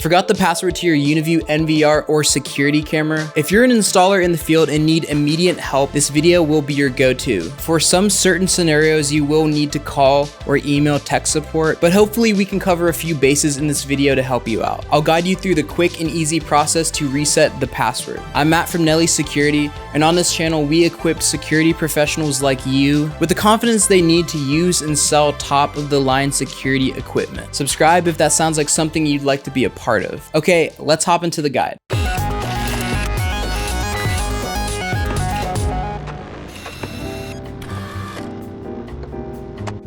Forgot the password to your Uniview NVR or security camera? If you're an installer in the field and need immediate help, this video will be your go-to. For some certain scenarios, you will need to call or email tech support, but hopefully we can cover a few bases in this video to help you out. I'll guide you through the quick and easy process to reset the password. I'm Matt from Nelly Security, and on this channel, we equip security professionals like you with the confidence they need to use and sell top-of-the-line security equipment. Subscribe if that sounds like something you'd like to be a part of. Okay, let's hop into the guide.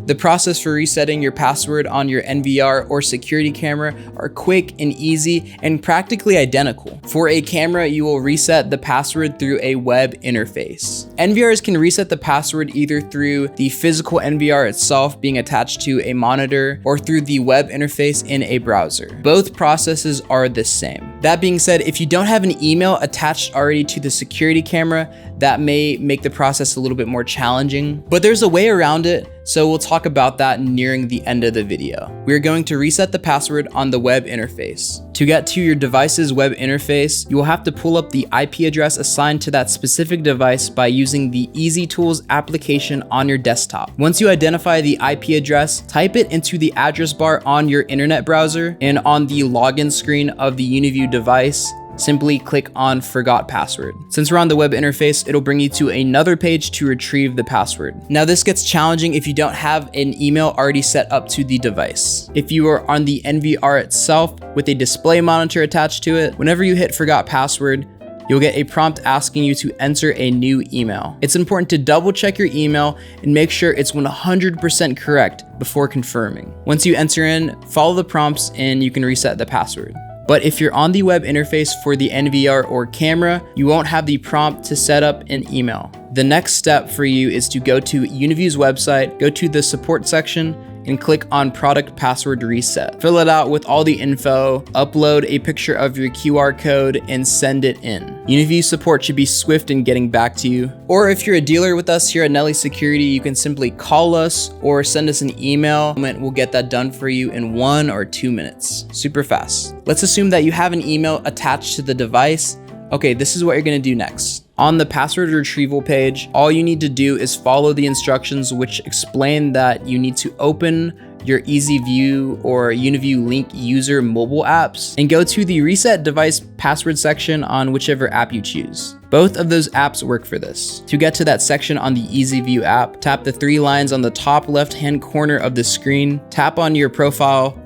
The process for resetting your password on your NVR or security camera are quick and easy and practically identical. For a camera, you will reset the password through a web interface. NVRs can reset the password either through the physical NVR itself being attached to a monitor or through the web interface in a browser. Both processes are the same. That being said, if you don't have an email attached already to the security camera, that may make the process a little bit more challenging, but there's a way around it. So we'll talk about that nearing the end of the video. We're going to reset the password on the web interface. To get to your device's web interface, you will have to pull up the IP address assigned to that specific device by using the EZTools application on your desktop. Once you identify the IP address, type it into the address bar on your internet browser, and on the login screen of the Uniview device, simply click on Forgot Password. Since we're on the web interface, it'll bring you to another page to retrieve the password. Now this gets challenging if you don't have an email already set up to the device. If you are on the NVR itself with a display monitor attached to it, whenever you hit Forgot Password, you'll get a prompt asking you to enter a new email. It's important to double check your email and make sure it's 100% correct before confirming. Once you enter in, follow the prompts and you can reset the password. But if you're on the web interface for the NVR or camera, you won't have the prompt to set up an email. The next step for you is to go to Uniview's website, go to the support section, and click on Product Password Reset. Fill it out with all the info, upload a picture of your QR code, and send it in. Uniview support should be swift in getting back to you. Or if you're a dealer with us here at Nelly Security, you can simply call us or send us an email, and we'll get that done for you in 1 or 2 minutes. Super fast. Let's assume that you have an email attached to the device. Okay, this is what you're gonna do next. On the password retrieval page, all you need to do is follow the instructions which explain that you need to open your EZView or UNV-Link User mobile apps and go to the Reset Device Password section on whichever app you choose. Both of those apps work for this. To get to that section on the EZView app, tap the 3 lines on the top left-hand corner of the screen, tap on your profile,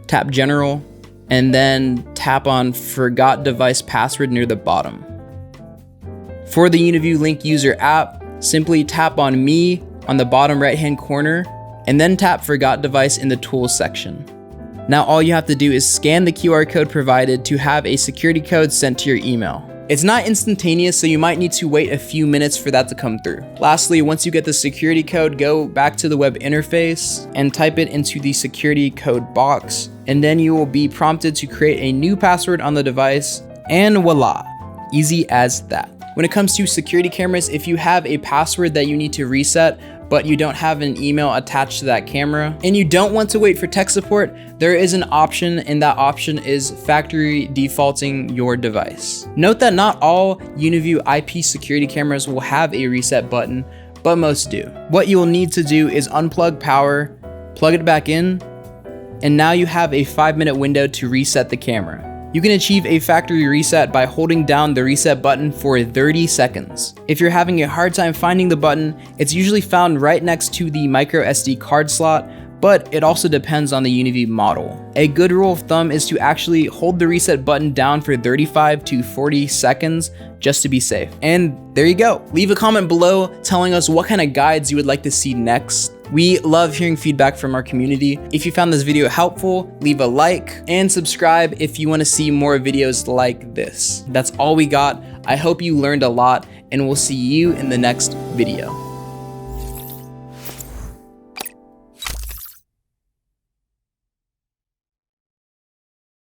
tap General, and then tap on Forgot Device Password near the bottom. For the UNV-Link User app, simply tap on Me on the bottom right-hand corner, and then tap Forgot Device in the Tools section. Now all you have to do is scan the QR code provided to have a security code sent to your email. It's not instantaneous, so you might need to wait a few minutes for that to come through. Lastly, once you get the security code, go back to the web interface and type it into the security code box, and then you will be prompted to create a new password on the device, and voila, easy as that. When it comes to security cameras, if you have a password that you need to reset, but you don't have an email attached to that camera, and you don't want to wait for tech support, there is an option, and that option is factory defaulting your device. Note that not all Uniview IP security cameras will have a reset button, but most do. What you will need to do is unplug power, plug it back in, and now you have a 5-minute window to reset the camera. You can achieve a factory reset by holding down the reset button for 30 seconds. If you're having a hard time finding the button, it's usually found right next to the micro SD card slot, but it also depends on the Uniview model. A good rule of thumb is to actually hold the reset button down for 35 to 40 seconds just to be safe. And there you go. Leave a comment below telling us what kind of guides you would like to see next. We love hearing feedback from our community. If you found this video helpful, leave a like and subscribe if you want to see more videos like this. That's all we got. I hope you learned a lot, and we'll see you in the next video.